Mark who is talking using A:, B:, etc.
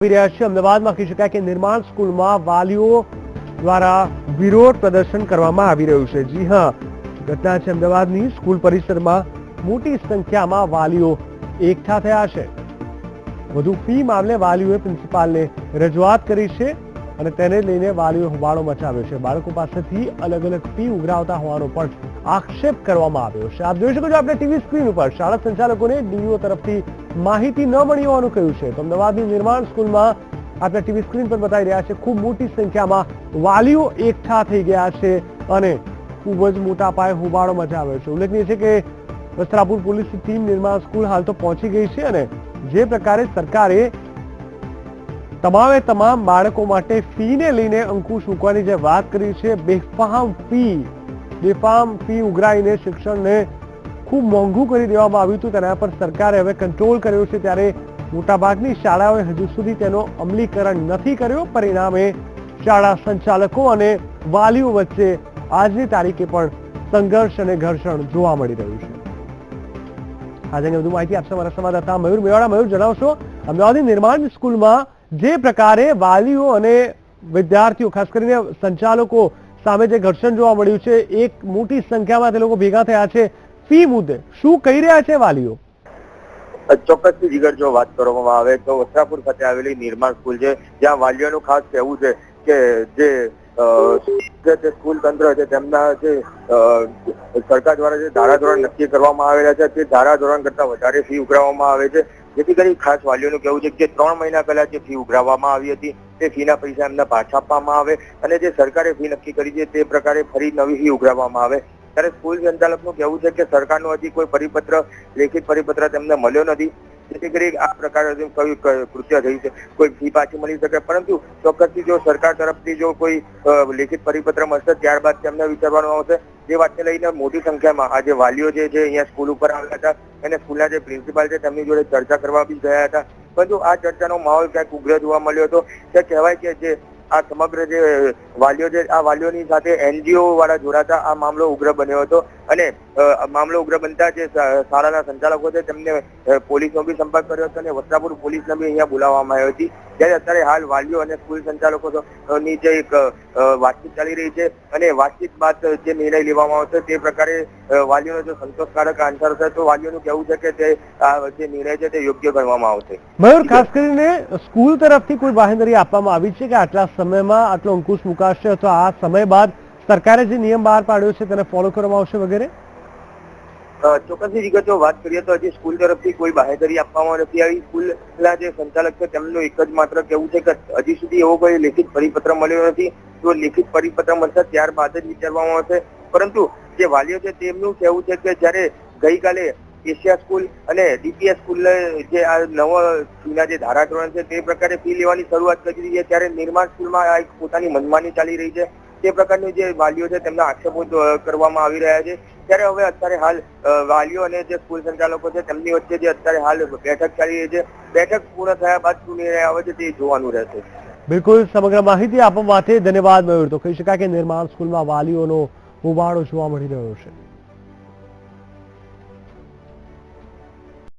A: અમદાવાદમાં કહી શકાય કે નિર્માણ સ્કૂલમાં વાલીઓ દ્વારા વિરોધ પ્રદર્શન કરવામાં આવી રહ્યું છે। જી હા, ઘટના છે અમદાવાદની। સ્કૂલ પરિસરમાં મોટી સંખ્યામાં વાલીઓ એકઠા થયા છે। વધુ ફી મામલે વાલીઓએ પ્રિન્સિપાલને રજૂઆત કરી છે અને તેને લઈને વાલીઓએ હોબાળો મચાવ્યો છે। બાળકો પાસેથી અલગ અલગ ફી ઉઘરાવતા હોવાનો પણ આક્ષેપ કરવામાં આવ્યો છે। આપ જોઈ શકો છો આપણે ટીવી સ્ક્રીન ઉપર શાળા સંચાલકોને ડીઈઓ તરફથી માહિતી ન મળી હોવાનું કહ્યું છે। તો અમદાવાદની નિર્માણ સ્કૂલમાં આપણે ટીવી સ્ક્રીન પર બતાવી રહ્યા છે ખૂબ મોટી સંખ્યામાં વાલીઓ એકઠા થઈ ગયા છે અને ખૂબ જ મોટા પાયે હોબાળો મચાવ્યો છે। ઉલ્લેખનીય છે કે વસ્ત્રાપુર પોલીસની ટીમ નિર્માણ સ્કૂલ હાલ તો પહોંચી ગઈ છે અને જે પ્રકારે સરકારે તમામ બાળકો માટે ફીને લઈને અંકુશ મૂકવાની જે વાત કરી છે, બેફામ ફી ઉઘરાઈને શિક્ષણને ખૂબ મોંઘું કરી દેવામાં આવ્યું હતું, તેના પર સરકારે હવે કંટ્રોલ કર્યો છે। ત્યારે મોટાભાગની શાળાઓએ હજુ સુધી તેનો અમલીકરણ નથી કર્યો। પરિણામે શાળા સંચાલકો અને વાલીઓ વચ્ચે આજની તારીખે પણ સંઘર્ષ અને ઘર્ષણ જોવા મળી રહ્યું છે। આજે વધુ માહિતી આપશે અમારા સંવાદદાતા મયુર મેવાડા। મયુર, જણાવશો અમદાવાદની નિર્માણ સ્કૂલમાં જે પ્રકારે વાલીઓ અને વિદ્યાર્થીઓ, ખાસ કરીને સંચાલકો સામે જે ઘર્ષણ જોવા મળ્યું છે, એક મોટી સંખ્યામાં તે લોકો ભેગા થયા છે ફી મુદ્દે, શું કહી રહ્યા છે વાલીઓ?
B: ચોક્કસથી જીગર, જો વાત કરવામાં આવે તો વસ્ત્રાપુર ખાતે આવેલી નિર્માણ સ્કૂલ છે, જ્યાં વાલીઓનું ખાસ કહેવું છે કે જે સ્કૂલ તંત્ર છે તેમના જે સરકાર દ્વારા જે ધારાધોરણ નક્કી કરવામાં આવેલા છે તે ધારાધોરણ કરતા વધારે ફી ઉઘરાવવામાં આવે છે, જેથી કરી ખાસ વાલીઓનું કહેવું છે કે 3 મહિના પહેલા જે ફી ઉઘરાવવામાં આવી હતી તે ફીના પૈસા એમને પાછા આપવામાં આવે અને જે સરકારે ફી નક્કી કરી છે તે પ્રકારે ફરી નવી ફી ઉઘરાવવામાં આવે। ત્યારે સ્કૂલ સંચાલકનું કહેવું છે કે સરકારનો હજી કોઈ પરિપત્ર, લેખિત પરિપત્ર તેમને મળ્યો નથી, જેથી કરી આ પ્રકારે કયું કૃત્ય થયું છે, કોઈ ફી પાછી મળી શકે। પરંતુ ચોક્કસથી જો સરકાર તરફથી જો કોઈ લેખિત પરિપત્ર મળશે ત્યારબાદ તેમને વિચારવાનું આવશે। જે વાતને લઈને મોટી સંખ્યામાં આજે વાલીઓ જે છે અહીંયા સ્કૂલ ઉપર આવ્યા હતા અને સ્કૂલના જે પ્રિન્સિપાલ છે તેમની જોડે ચર્ચા કરવા બી ગયા હતા, પરંતુ આ ચર્ચાનો માહોલ ક્યાંક ઉગ્ર જોવા મળ્યો હતો। તે કહેવાય કે જે આ સમગ્ર જે વાલીઓ છે, આ વાલીઓની સાથે એનજીઓ વાળા જોડાતા આ મામલો ઉગ્ર બન્યો હતો અને મામલો ઉગ્ર બનતા જે શાળાના સંચાલકો છે તેમને પોલીસનો બી સંપર્ક કર્યો હતો અને વસ્ત્રાપુર પોલીસને બી અહીંયા બોલાવવામાં આવી હતી। ત્યારે અત્યારે હાલ વાલીઓ અને સ્કૂલ સંચાલકોની જે એક વાતચીત ચાલી રહી છે અને વાતચીત બાદ જે નિર્ણય લેવામાં આવશે તે પ્રકારે વાલીઓનો જો સંતોષકારક આન્સર હશે તો વાલીઓનું કહેવું છે કે તે જે નિર્ણય છે તે યોગ્ય ગણવામાં આવશે।
A: મયુર, ખાસ કરીને સ્કૂલ તરફથી કોઈ બાંહેધરી આપવામાં આવી છે કે આટલા સમયમાં આટલો અંકુશ મુકાશે અથવા આ સમય બાદ સરકારે જે નિયમ બહાર પાડ્યો છે તેને ફોલો કરવામાં આવશે વગેરે?
B: ચોક્કસની વિગતો વાત કરીએ તો હજી સ્કૂલ તરફથી કોઈ બાંહેધરી આપવામાં નથી આવી। સ્કૂલના જે સંચાલક છે તેમનું એક જ માત્ર કહેવું છે કે હજી સુધી એવો કોઈ લેખિત પરિપત્ર મળ્યો નથી, જો લેખિત પરિપત્ર મળશે ત્યારબાદ જ વિચારવામાં આવશે। પરંતુ જે વાલીઓ છે તેમનું કહેવું છે કે જ્યારે ગઈકાલે એશિયા સ્કૂલ અને ડીપીએસ સ્કૂલ જે આ નવા ફીના જે ધારાધોરણ છે તે પ્રકારે ફી લેવાની શરૂઆત કરી છે, ત્યારે નિર્માણ સ્કૂલમાં આ એક પોતાની મનમાની ચાલી રહી છે। તે પ્રકારની જે વાલીઓ છે તેમના આક્ષેપો કરવામાં આવી રહ્યા છે। ત્યારે હવે અત્યારે હાલ વાલીઓ અને જે સ્કૂલ સંચાલકો છે તેમની વચ્ચે જે અત્યારે હાલ બેઠક ચાલી રહી છે, બેઠક પૂર્ણ થયા બાદ શું નિર્ણય આવે છે તે જોવાનું રહેશે।
A: બિલકુલ, સમગ્ર માહિતી આપવા માટે ધન્યવાદ મયુર। તો કહી શકાય કે નિર્માણ સ્કૂલમાં વાલીઓનો હોબાળો જોવા મળી રહ્યો છે।